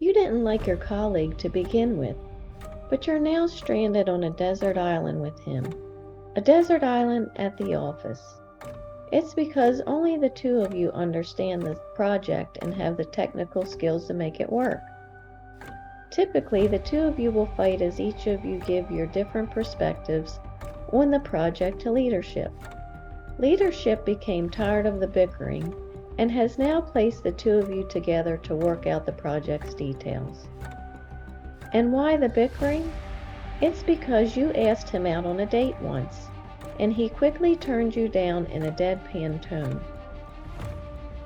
You didn't like your colleague to begin with, but you're now stranded on a desert island with him. A desert island at the office. It's because only the two of you understand the project and have the technical skills to make it work. Typically, the two of you will fight as each of you give your different perspectives on the project to leadership. Leadership became tired of the bickering and has now placed the two of you together to work out the project's details. And why the bickering? It's because you asked him out on a date once, and he quickly turned you down in a deadpan tone.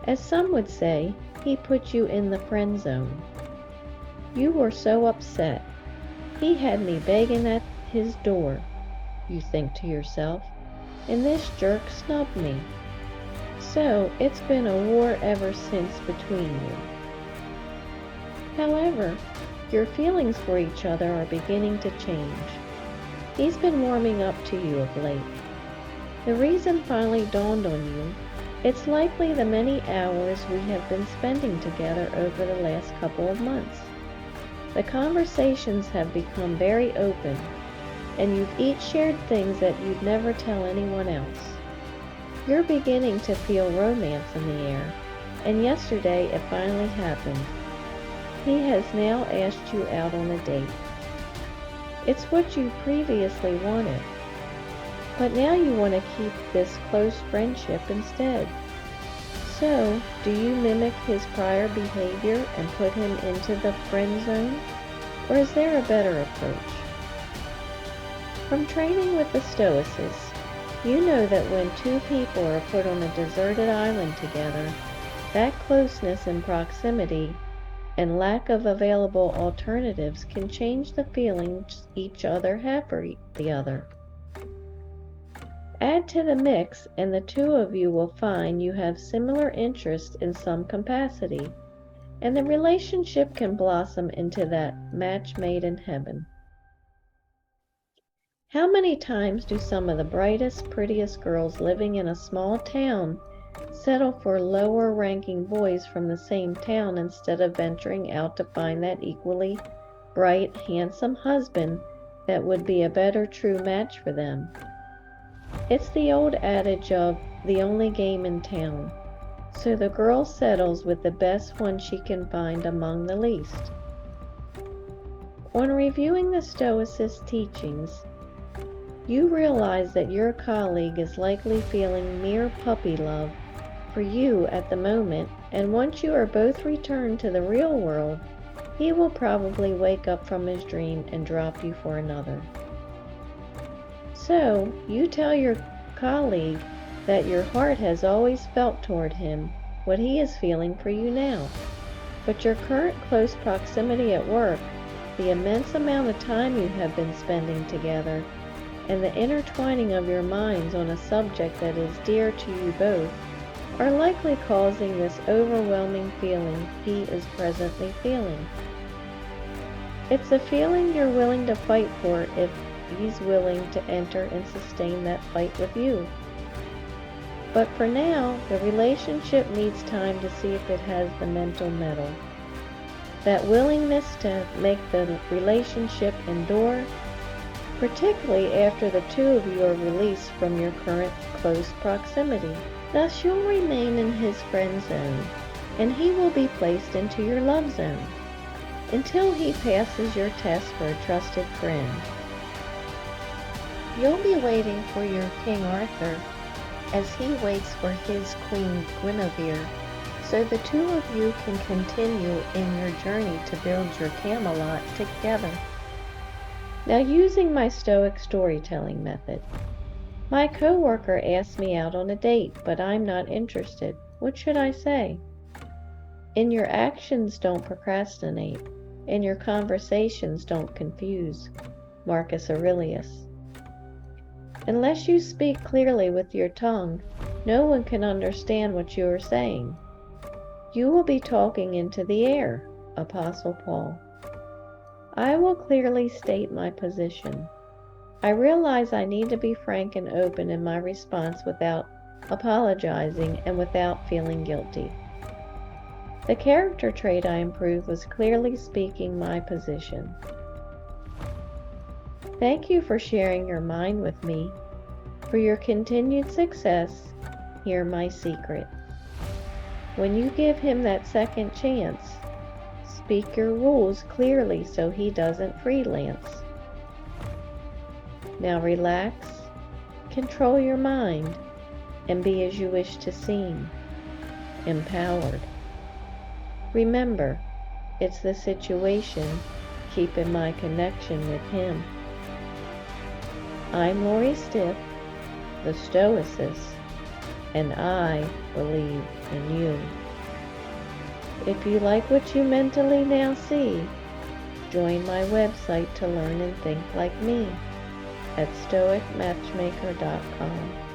As some would say, he put you in the friend zone. You were so upset. He had me begging at his door, you think to yourself, and this jerk snubbed me. So it's been a war ever since between you. However, your feelings for each other are beginning to change. He's been warming up to you of late. The reason finally dawned on you. It's likely the many hours we have been spending together over the last couple of months. The conversations have become very open, and you've each shared things that you'd never tell anyone else. You're beginning to feel romance in the air, and yesterday it finally happened. He has now asked you out on a date. It's what you previously wanted, but now you want to keep this close friendship instead. So, do you mimic his prior behavior and put him into the friend zone? Or is there a better approach? From training with the Stoicess, you know that when two people are put on a deserted island together, that closeness and proximity and lack of available alternatives can change the feelings each other have for the other. Add to the mix and the two of you will find you have similar interests in some capacity, and the relationship can blossom into that match made in heaven. How many times do some of the brightest, prettiest girls living in a small town settle for lower-ranking boys from the same town instead of venturing out to find that equally bright, handsome husband that would be a better true match for them? It's the old adage of the only game in town, so the girl settles with the best one she can find among the least. On reviewing the Stoicist teachings, you realize that your colleague is likely feeling mere puppy love for you at the moment, and once you are both returned to the real world, he will probably wake up from his dream and drop you for another. So, you tell your colleague that your heart has always felt toward him what he is feeling for you now. But your current close proximity at work, the immense amount of time you have been spending together, and the intertwining of your minds on a subject that is dear to you both, are likely causing this overwhelming feeling he is presently feeling. It's a feeling you're willing to fight for if he's willing to enter and sustain that fight with you. But for now, the relationship needs time to see if it has the mental mettle. That willingness to make the relationship endure, particularly after the two of you are released from your current close proximity. Thus you'll remain in his friend zone, and he will be placed into your love zone, until he passes your test for a trusted friend. You'll be waiting for your King Arthur as he waits for his Queen Guinevere, so the two of you can continue in your journey to build your Camelot together. Now, using my Stoic storytelling method, my coworker asked me out on a date, but I'm not interested. What should I say? In your actions, don't procrastinate. In your conversations, don't confuse. Marcus Aurelius. Unless you speak clearly with your tongue, no one can understand what you are saying. You will be talking into the air. Apostle Paul. I will clearly state my position. I realize I need to be frank and open in my response without apologizing and without feeling guilty. The character trait I improved was clearly speaking my position. Thank you for sharing your mind with me. For your continued success, hear my secret. When you give him that second chance, speak your rules clearly so he doesn't freelance. Now relax, control your mind, and be as you wish to seem, empowered. Remember, it's the situation keeping my connection with him. I'm Lori Stiff, the Stoicess, and I believe in you. If you like what you mentally now see, join my website to learn and think like me at stoicmatchmaker.com.